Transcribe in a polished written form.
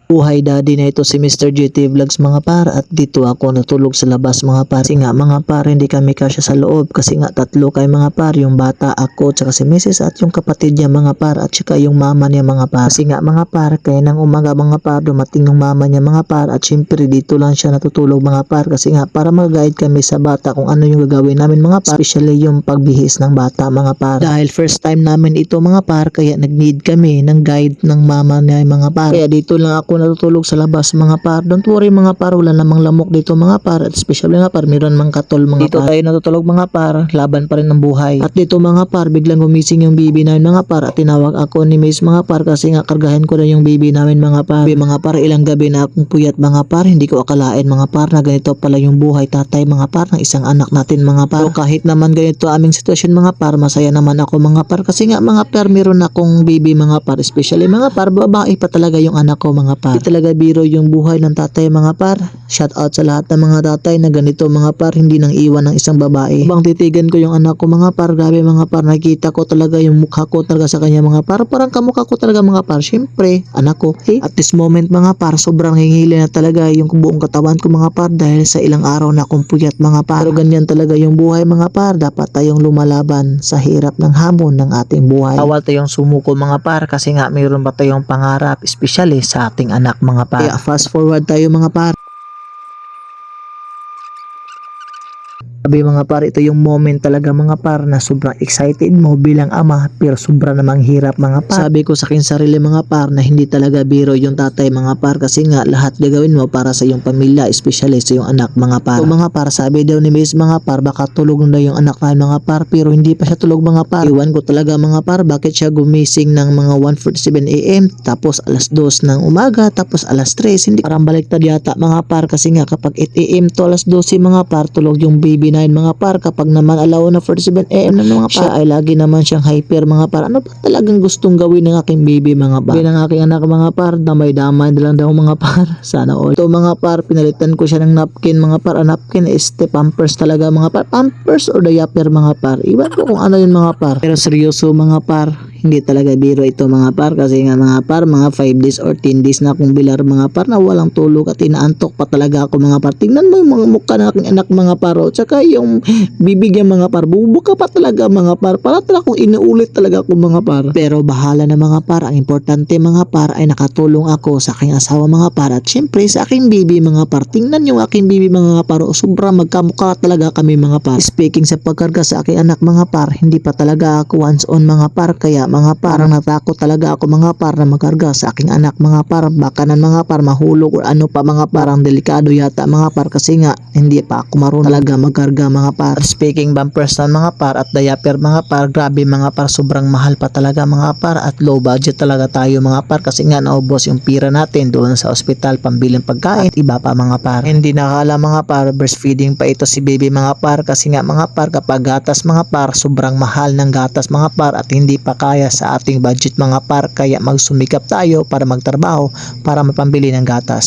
Buhay daddy na ito si Mr. GT Vlogs mga par, at dito ako natulog sa labas mga par. Kasi nga mga par, hindi kami kasya sa loob kasi nga tatlo kay mga par, yung bata, ako, tsaka si Mrs. at yung kapatid niya mga par, at tsaka yung mama niya mga par. Kasi nga mga par, kaya nang umaga mga par, dumating yung mama niya mga par, at syempre dito lang siya natutulog mga par kasi nga para mag-guide kami sa bata kung ano yung gagawin namin mga par, especially yung pagbihis ng bata mga par. Dahil first time namin ito mga par, kaya nag-need kami ng guide ng mama niya mga par. Kaya dito lang ako natutulog sa labas mga par. Don't worry mga par, wala namang lamok dito mga par, at especially mga par, meron mang katol mga dito par. Dito tayo natutulog mga par, laban pa rin ng buhay. At dito mga par, biglang gumising yung baby namin mga par, at tinawag ako ni Miss mga par kasi nga kargahin ko na yung baby namin mga par. Mga par, ilang gabi na akong puyat mga par, hindi ko akalain mga par na ganito pala yung buhay tatay mga par ng isang anak natin mga par. So, kahit naman ganito aming sitwasyon mga par, masaya naman ako mga par kasi nga mga par, meron akong baby mga par, especially mga par, babae pa talaga yung anak ko mga par. Hindi talaga biro yung buhay ng tatay mga par. Shout out sa lahat ng mga tatay na ganito mga par, hindi nang iwan ng isang babae. Habang titigan ko yung anak ko mga par, grabe mga par, nakita ko talaga yung mukha ko talaga sa kanya mga par, parang kamukha ko talaga mga par. Syempre anak ko, at this moment mga par, sobrang hingili na talaga yung buong katawan ko mga par dahil sa ilang araw na akong puyat mga par. Pero ganyan talaga yung buhay mga par, dapat tayong lumalaban sa hirap ng hamon ng ating buhay. Bawal tayong sumuko mga par kasi nga mayroon ba tayong pangarap, especially sa ating anak mga par. Kaya fast forward tayo mga par. Sabi mga par, ito yung moment talaga mga par na sobrang excited mo bilang ama, pero sobra namang hirap mga par. Sabi ko sa aking sarili mga par na hindi talaga biro yung tatay mga par kasi nga lahat gagawin mo para sa iyong pamilya, especially sa iyong anak mga par. So mga par, sabi daw ni Miss mga par, baka tulog na yung anak na mga par, pero hindi pa siya tulog mga par. Iwan ko talaga mga par, bakit siya gumising ng mga 1:47 AM, tapos alas 2 ng umaga, tapos alas 3, hindi parang baliktad yata mga par kasi nga kapag 8 AM to alas 12 mga par, tulog yung baby na mga par. Kapag naman alaw na 47 AM na mga par, siya ay lagi naman siyang hyper mga par. Ano ba talagang gustong gawin ng aking baby mga par? Bilang aking anak mga par, damay-damay na lang daw mga par. Sana all. Ito mga par, pinalitan ko siya ng napkin mga par. Ang napkin is pampers talaga mga par. Pampers or diaper mga par. Iwan ko kung ano yun mga par. Pero seryoso mga par, hindi talaga biro ito mga par kasi nga mga par, mga 5 days or 10 days na akong bilar mga par na walang tulog at inaantok pa talaga ako mga par. Tingnan mo yung mga mukha ng aking anak mga par, o tsaka yung bibigyan mga par, bubuka pa talaga mga par, para talaga kung inuulit talaga ako mga par. Pero bahala na mga par, ang importante mga par ay nakatulong ako sa aking asawa mga par, at syempre sa aking baby mga par. Tingnan yung aking baby mga par, sobrang magkamukha talaga kami mga par. Speaking sa pagkarga sa aking anak mga par, hindi pa talaga ako once on mga par, kaya mga parang natakot talaga ako mga par na magkarga sa aking anak mga par, baka na mga par mahulog or ano pa mga parang delikado yata mga par kasi nga hindi pa ako marunong talaga magkarga mga par. Speaking bumpers na mga par at diaper mga par, grabe mga par, sobrang mahal pa talaga mga par, at low budget talaga tayo mga par kasi nga naubos yung pira natin doon sa ospital pambiling pagkain at iba pa mga par. Hindi nakala mga par, breastfeeding pa ito si baby mga par kasi nga mga par, kapag gatas mga par, sobrang mahal ng gatas mga par at hindi pa kaya sa ating budget mga par, kaya magsumikap tayo para magtrabaho para mapambili ng gatas.